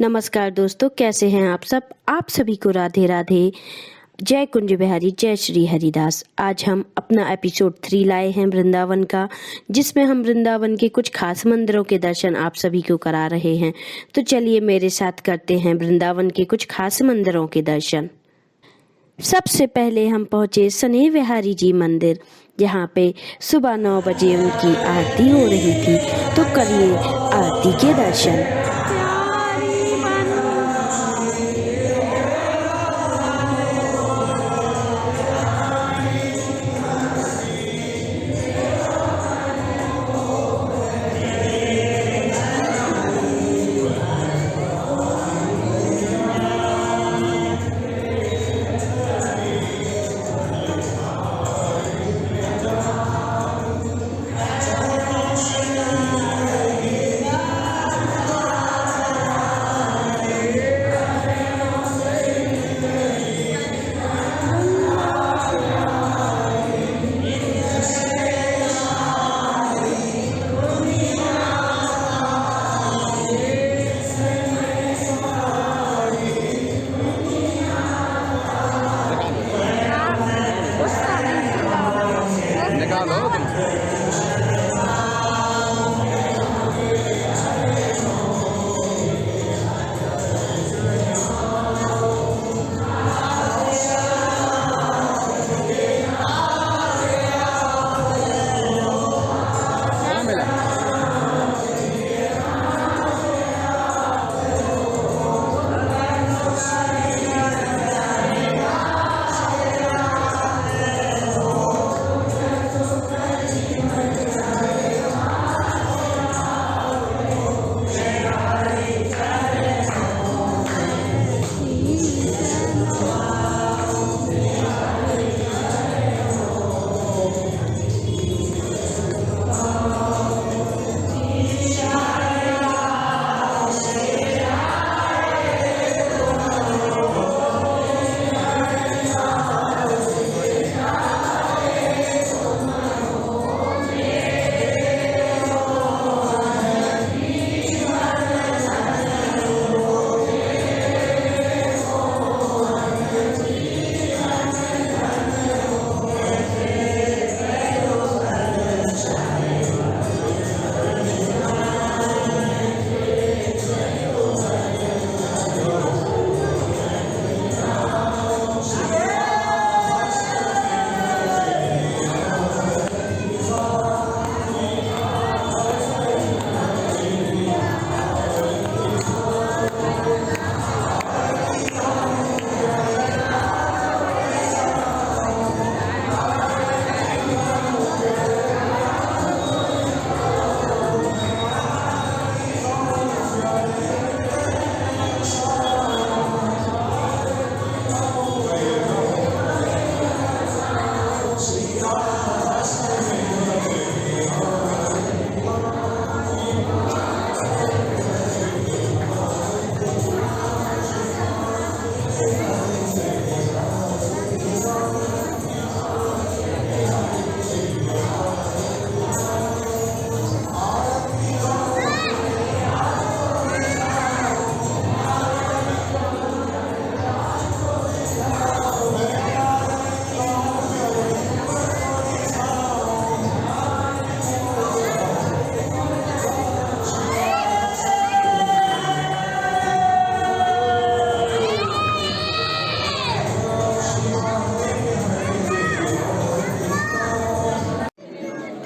नमस्कार दोस्तों, कैसे हैं आप सब। आप सभी को राधे राधे। जय कुंज बिहारी, जय श्री हरिदास। आज हम अपना एपिसोड 3 लाए हैं वृंदावन का, जिसमें हम वृंदावन के कुछ खास मंदिरों के दर्शन आप सभी को करा रहे हैं। तो चलिए मेरे साथ करते हैं वृंदावन के कुछ खास मंदिरों के दर्शन। सबसे पहले हम पहुंचे स्नेह विहारी जी मंदिर, जहाँ पे सुबह 9 बजे उनकी आरती हो रही थी। तो करिए आरती के दर्शन।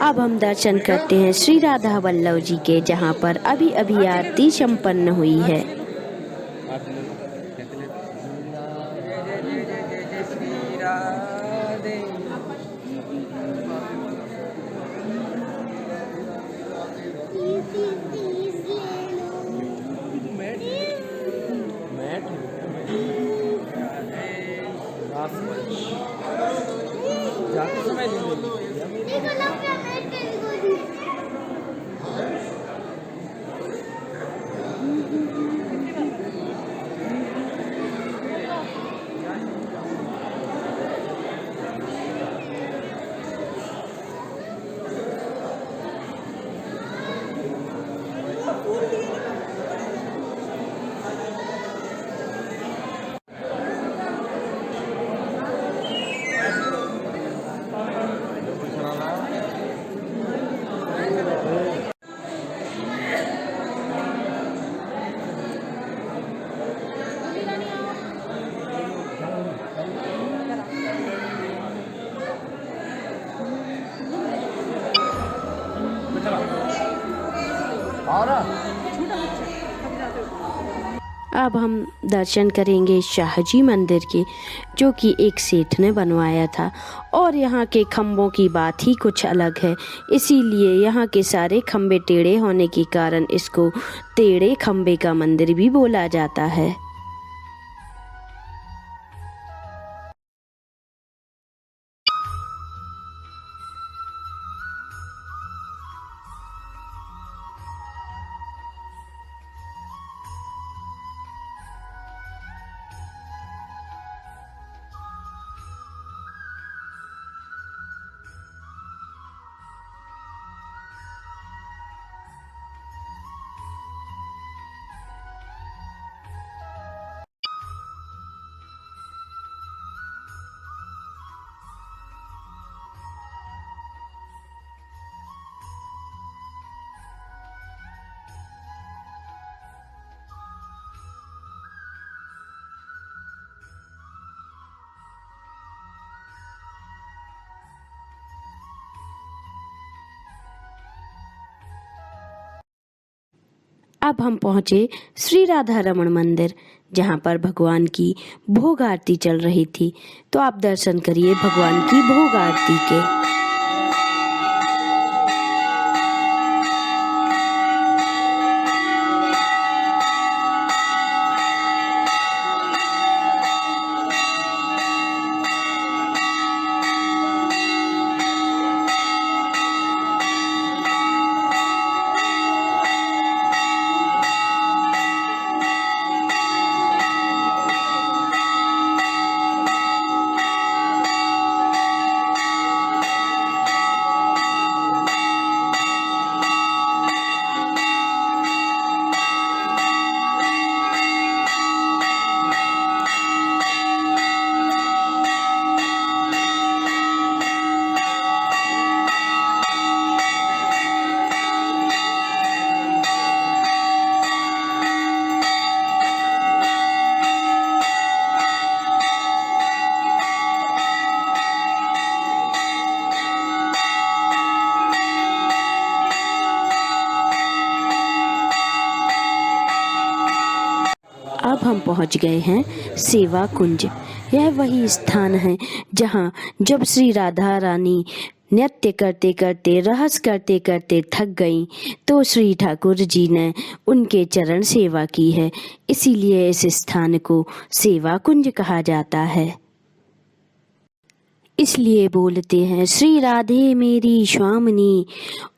अब हम दर्शन करते हैं श्री राधा वल्लभ जी के, जहाँ पर अभी अभी आरती संपन्न हुई है। अब हम दर्शन करेंगे शाहजी मंदिर के, जो कि एक सेठ ने बनवाया था। और यहाँ के खम्भों की बात ही कुछ अलग है, इसीलिए यहाँ के सारे खम्भे टेढ़े होने के कारण इसको टेढ़े खम्भे का मंदिर भी बोला जाता है। अब हम पहुँचे श्री राधा रमण मंदिर, जहाँ पर भगवान की भोग आरती चल रही थी। तो आप दर्शन करिए भगवान की भोग आरती के। अब हम पहुंच गए हैं सेवा कुंज। यह वही स्थान है जहां जब श्री राधा रानी नृत्य करते करते रहस करते करते थक गईं तो श्री ठाकुर जी ने उनके चरण सेवा की है, इसीलिए इस स्थान को सेवा कुंज कहा जाता है। इसलिए बोलते हैं श्री राधे मेरी स्वामिनी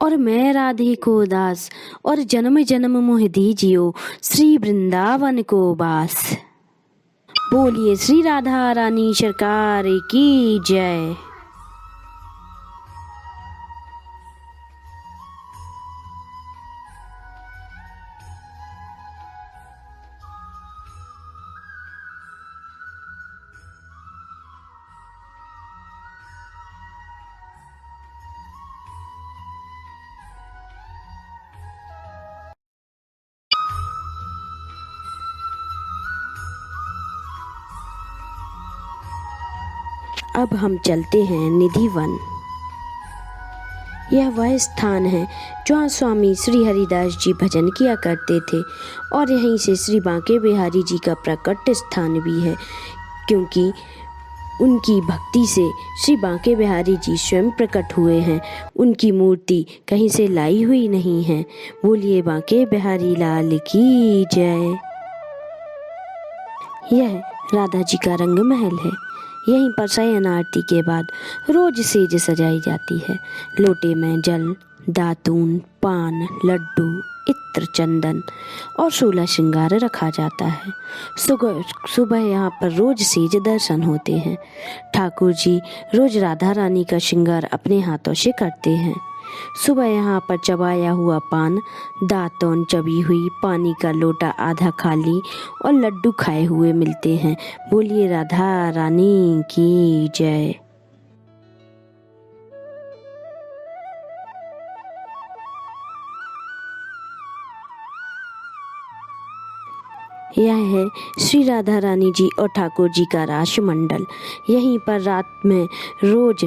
और मैं राधे को दास, और जन्म जन्म मोह दीजियो श्री वृंदावन को बास। बोलिए श्री राधा रानी सरकार की जय। अब हम चलते हैं निधि वन। यह वह स्थान है जहाँ स्वामी श्री हरिदास जी भजन किया करते थे, और यहीं से श्री बांके बिहारी जी का प्रकट स्थान भी है, क्योंकि उनकी भक्ति से श्री बांके बिहारी जी स्वयं प्रकट हुए हैं। उनकी मूर्ति कहीं से लाई हुई नहीं है। बोलिए बांके बिहारी लाल की जय। यह राधा जी का रंग महल है। यहीं पर शयन आरती के बाद रोज सेज सजाई जाती है। लोटे में जल, दातून, पान, लड्डू, इत्र, चंदन और 16 श्रृंगार रखा जाता है। सुबह यहाँ पर रोज सेज दर्शन होते हैं। ठाकुर जी रोज राधा रानी का श्रृंगार अपने हाथों से करते हैं। सुबह यहाँ पर चबाया हुआ पान, दातून चबी हुई, पानी का लोटा आधा खाली और लड्डू खाए हुए मिलते हैं। बोलिए राधा रानी की जय। यह है श्री राधा रानी जी और ठाकुर जी का रास मंडल। यहीं पर रात में रोज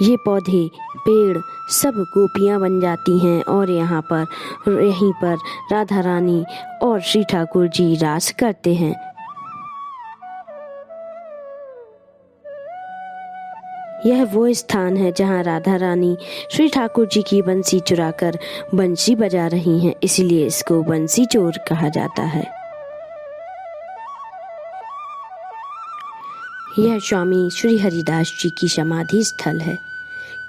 ये पौधे, पेड़ सब गोपियाँ बन जाती हैं और यहीं पर राधा रानी और श्री ठाकुर जी रास करते हैं। यह वो स्थान है जहाँ राधा रानी श्री ठाकुर जी की बंसी चुराकर बंसी बजा रही हैं, इसलिए इसको बंसी चोर कहा जाता है। यह स्वामी श्री हरिदास जी की समाधि स्थल है,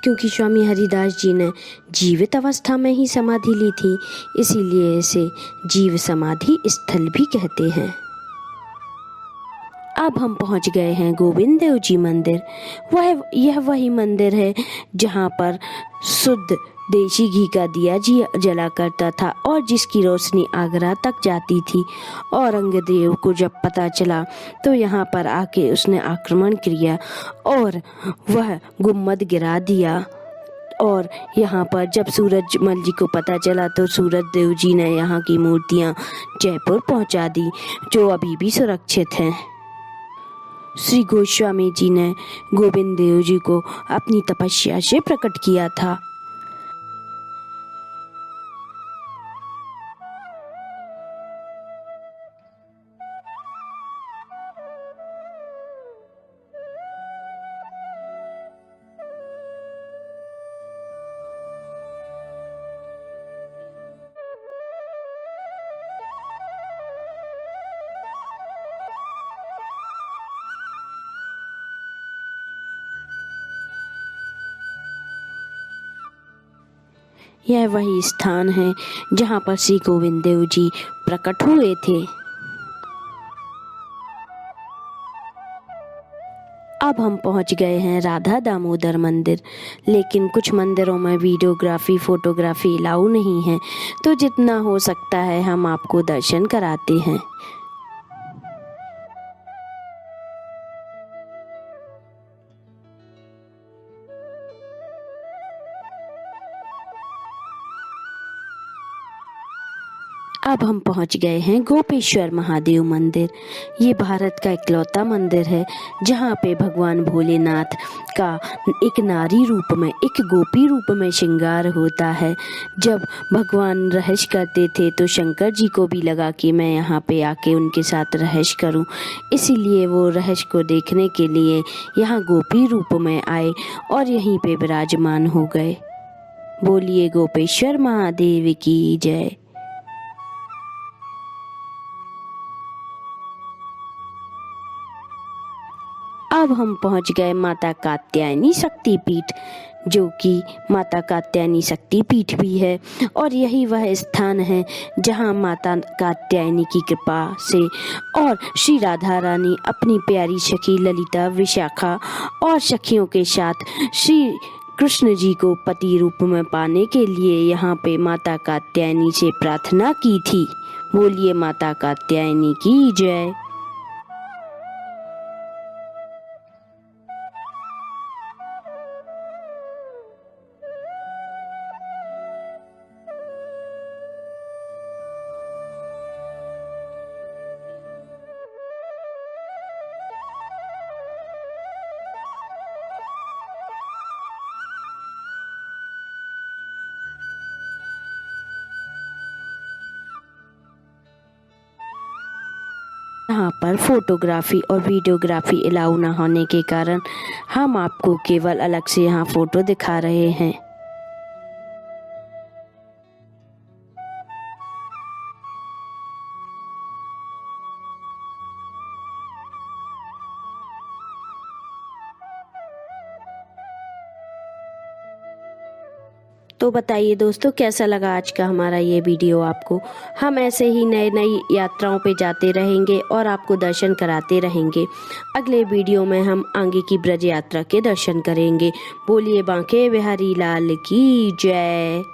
क्योंकि स्वामी हरिदास जी ने जीवित अवस्था में ही समाधि ली थी, इसीलिए इसे जीव समाधि स्थल भी कहते हैं। अब हम पहुंच गए हैं गोविंद देव जी मंदिर। यह वही मंदिर है जहां पर शुद्ध देसी घी का दिया जला करता था और जिसकी रोशनी आगरा तक जाती थी। औरंगजेब को जब पता चला तो यहाँ पर आके उसने आक्रमण किया और वह गुम्मद गिरा दिया। और यहाँ पर जब सूरजमल जी को पता चला तो सूरज देव जी ने यहाँ की मूर्तियाँ जयपुर पहुँचा दी, जो अभी भी सुरक्षित हैं। श्री गोस्वामी जी ने गोविंद देव जी को अपनी तपस्या से प्रकट किया था। यह वही स्थान है जहाँ पर श्री गोविंद देव जी प्रकट हुए थे। अब हम पहुँच गए हैं राधा दामोदर मंदिर, लेकिन कुछ मंदिरों में वीडियोग्राफी फोटोग्राफी अलाउ नहीं है, तो जितना हो सकता है हम आपको दर्शन कराते हैं। अब हम पहुंच गए हैं गोपेश्वर महादेव मंदिर। ये भारत का इकलौता मंदिर है जहां पे भगवान भोलेनाथ का एक नारी रूप में, एक गोपी रूप में श्रृंगार होता है। जब भगवान रहस्य करते थे तो शंकर जी को भी लगा कि मैं यहाँ पे आके उनके साथ रहस्य करूँ, इसीलिए वो रहस्य को देखने के लिए यहाँ गोपी रूप में आए और यहीं पे विराजमान हो गए। बोलिए गोपेश्वर महादेव की जय। अब हम पहुंच गए माता कात्यायनी शक्तिपीठ, जो कि माता कात्यायनी शक्तिपीठ भी है और यही वह स्थान है जहां माता कात्यायनी की कृपा से और श्री राधा रानी अपनी प्यारी सखी ललिता, विशाखा और सखियों के साथ श्री कृष्ण जी को पति रूप में पाने के लिए यहाँ पे माता कात्यायनी से प्रार्थना की थी। बोलिए माता कात्यायनी की जय। यहाँ पर फोटोग्राफी और वीडियोग्राफी अलाउ ना होने के कारण हम आपको केवल अलग से यहाँ फोटो दिखा रहे हैं। तो बताइए दोस्तों, कैसा लगा आज का हमारा ये वीडियो आपको। हम ऐसे ही नई नई यात्राओं पे जाते रहेंगे और आपको दर्शन कराते रहेंगे। अगले वीडियो में हम आगे की ब्रज यात्रा के दर्शन करेंगे। बोलिए बांके बिहारी लाल की जय।